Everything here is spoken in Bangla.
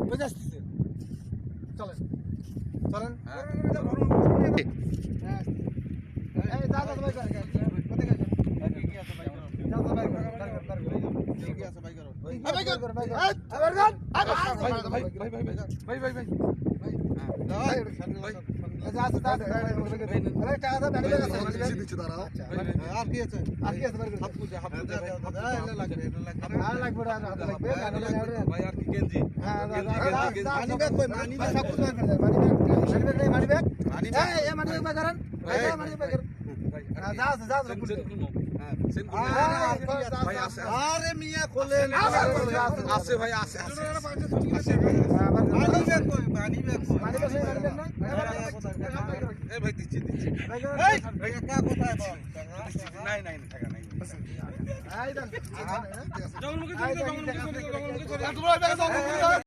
বুঝে আসতেছে চলেন চলেন এই দাদা ভাই কোথায় গেছেন কি আছে ভাই কি আছে ভাই করো ভাই কর ভাই ভাই ভাই ভাই আর কি আছে হাফ পূজা আর লাগবে ভাই আর কি গেঞ্জি মানি ব্যাগ কই মানি ব্যাগ সব কিছু মানি ব্যাগ এই মানি ব্যাগ করেন মানি ব্যাগ যা যা ভাই আছে আরে মিয়া খোলেন আছে ভাই আছে মানি ব্যাগ কই মানি ব্যাগ না এই ভাই দিচ্ছি এই ভাই কা কোথায় বল নাই নাই টাকা নাই এই দেন জঙ্গল মুখে চলে জঙ্গল মুখে চলে